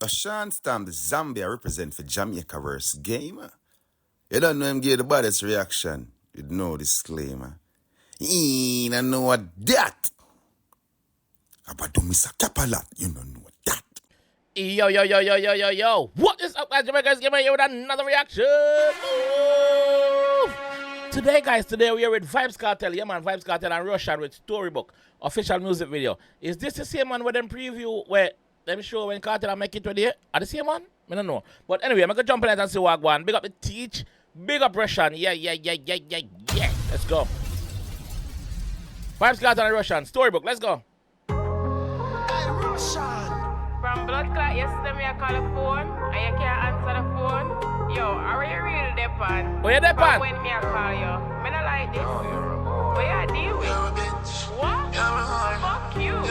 A Sean Stam, the Zambia represent for JAMAICA'S game. You don't know him give the baddest reaction. You know disclaimer. He don't know what that. About do Mr. Kapalat, you don't know that. Yo. What is up, guys? JAMAICA'S game here with another reaction. Ooh. Today, guys, we are with Vybz Kartel. Yeah, man, Vybz Kartel and Rvssian with Storybook. Official music video. Is this the same one with them preview where them show when Kartel make it today? Are the same one? I don't know. But anyway, I'm going to jump in and see what I want. Big up the Teach. Big up Rvssian. Yeah. Let's go. Vybz Kartel and Rvssian. Storybook. Let's go. From blood clot yesterday, me I call a phone and you can't answer the phone. Yo, are you really depend? Oh, you depend? When me I call you, me not like this. What you deal with? What? Fuck you. Okay.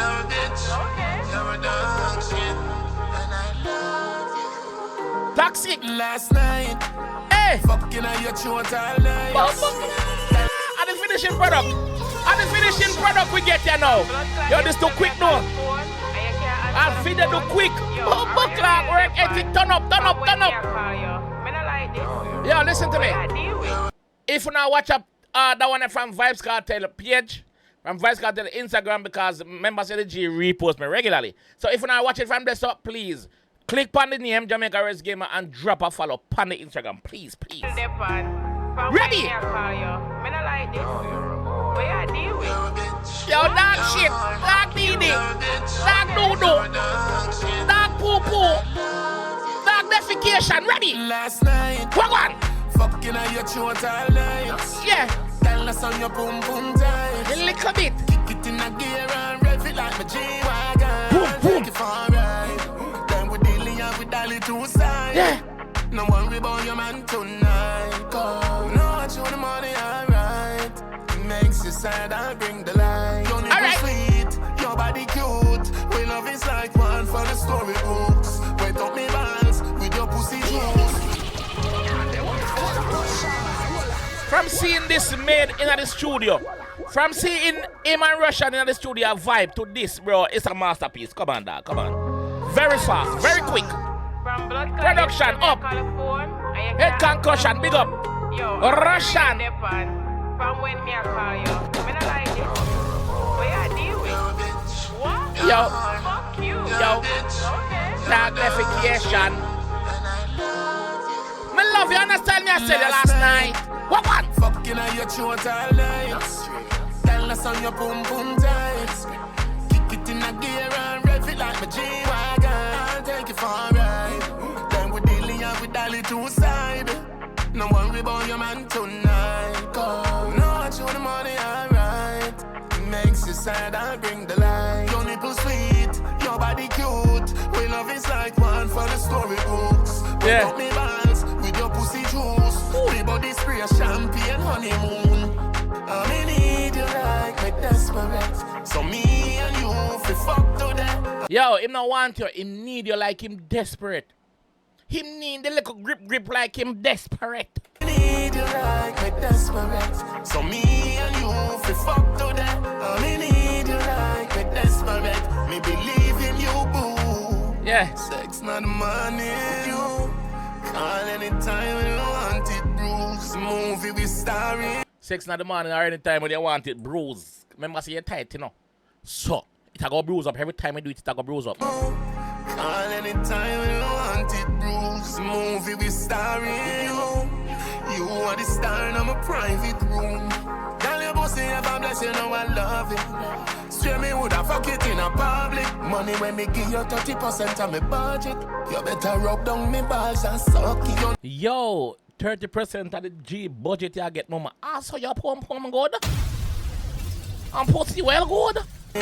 Toxic. Last night, Hey. fucking on your throat all night. And the finishing product. We get here now. Yo, this too quick now. I'll feed it too quick. Bumper clock work ethic. Turn up. Yo, listen to me. If you now watch up that one from Vybz Kartel page, from Vybz Kartel Instagram, because members of the G repost me regularly. So if you now watch it from this up, please click on the name JAMAICA'S Gamer and drop a follow on the Instagram, please. Ready? Yo, dog shit, dog dee dog doo-doo, dog poo-poo, dog defecation. Ready? Last night, Walk on. fucking on your throat all night. Yeah, Tell us on your boom tight. a little bit. Kick it in a gear and rev it like my G-Wagon. Boom. Take it for a ride. Then we dealing and we dolly two sides. Yeah. No worry about your man tonight. Cause no, I show the money alright. Makes you sad, I bring the light. Your nipple Alright. sweet, your body cute. We love is like one for the storybooks. Wet up me balls with your pussy juice. From seeing this made in the studio, from seeing him and Rvssian in the studio vibe to this, bro, it's a masterpiece. Come on, dog, come on. Very fast, very quick. Production up. Head concussion, big up. Rvssian. From when me I call you, me not like this. What you deal with? What? Yo. Fuck you. Okay. Dog defecation. Me love you, understand me? I said it last night. What one? Fucking on your throat all night. Tell us on your boom tight. Kick it in a gear and rev it like my G-Wagon. Take it for a ride. Then we dealing and we dolly two side. No worry about your man tonight. Cause no, I show the money alright. Makes you sad, I bring the light. Your nipple sweet, your body cute. We love is like one for the storybooks. Yeah. Put me balls with your pussy juice. We body spray a champagne honeymoon. I'm in need you like me desperate. So me and you fi fuck to that. Yo, him not want you, him need you like him desperate. Him need the little grip like him desperate. I need you like me desperate. So me and you fi fuck to that. I need you like me desperate. Me believe in you, boo. Yeah. Sex not money. You call anytime when you want it, Bruce. Movie we starring. 6 in the morning or any time when you want it, bruise. Remember, say you're tight, you know. So, it'll go bruise up. Every time you do it, it'll go bruise up. Call anytime when you want it, Bruce. Movie we starring you. You are the star in my private room. Tell your bossy if I bless you, know I love it. Swear me would I fuck it in a public. Money when me give you 30% of my budget. You better rub down me balls and suck it. Yo, 30% of the G budget you get, mama. So your pum good. And pussy well good.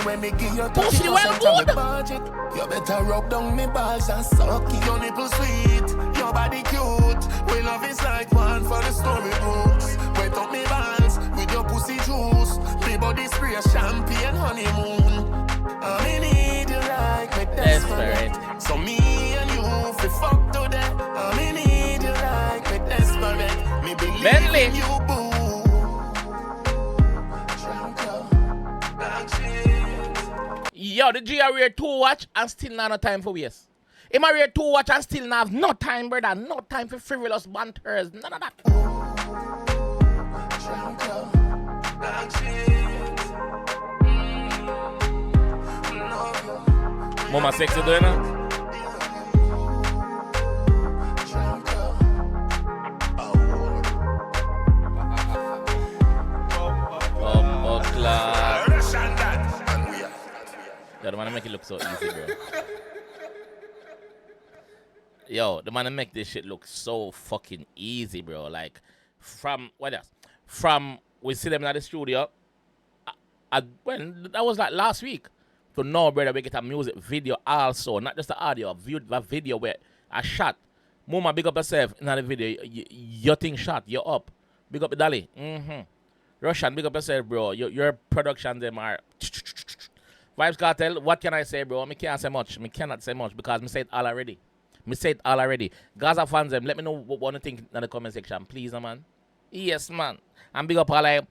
When me give you Pussy well 30% of good. my budget. You better rub down me balls and suck it. Your nipple sweet, your body cute. We love is like one for the storybooks. Wet up me balls with your pussy juice. Me body spray a champagne honeymoon. I'm in need you like me desperate. So me and you fi fuck to that. I'm in need you like me desperate. Me believe Bentley. in you, boo. Yo, the G are wear 2 watch and still not no time for waste. Him a real 2 watch and still not have no time, brother. No time for frivolous banters. None of that. Mama sexy doing that? Yo, the man make it look so easy, bro. Yo, the man make this shit look so fucking easy, bro. Like, from, what else? From, we see them in the studio, when that was like last week. To know, brother, we get a music video also, not just the audio, a video where a shot. Mama, big up yourself in the video. Your thing shot, you're up. Big up the dolly. Rvssian, big up yourself, bro. Your production, them are. Vybz Kartel, what can I say, bro? I can't say much. I cannot say much because I said all already. Gaza fans, them, let me know what you think in the comment section, please, man. Yes, man. And big up all like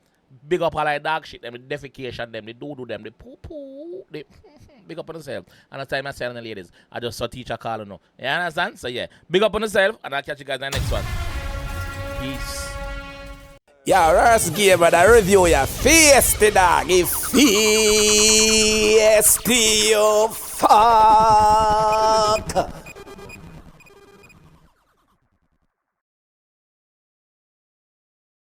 dog shit, them, the defecation, them, the doo-doo, them, the poo-poo, the big up on yourself. And that's time I say to the ladies, I just saw teacher calling now. You understand? So yeah, big up on yourself, and I'll catch you guys in the next one. Peace. Yeah, Rvssian game, but I review your face, the dog. If face, you fuck.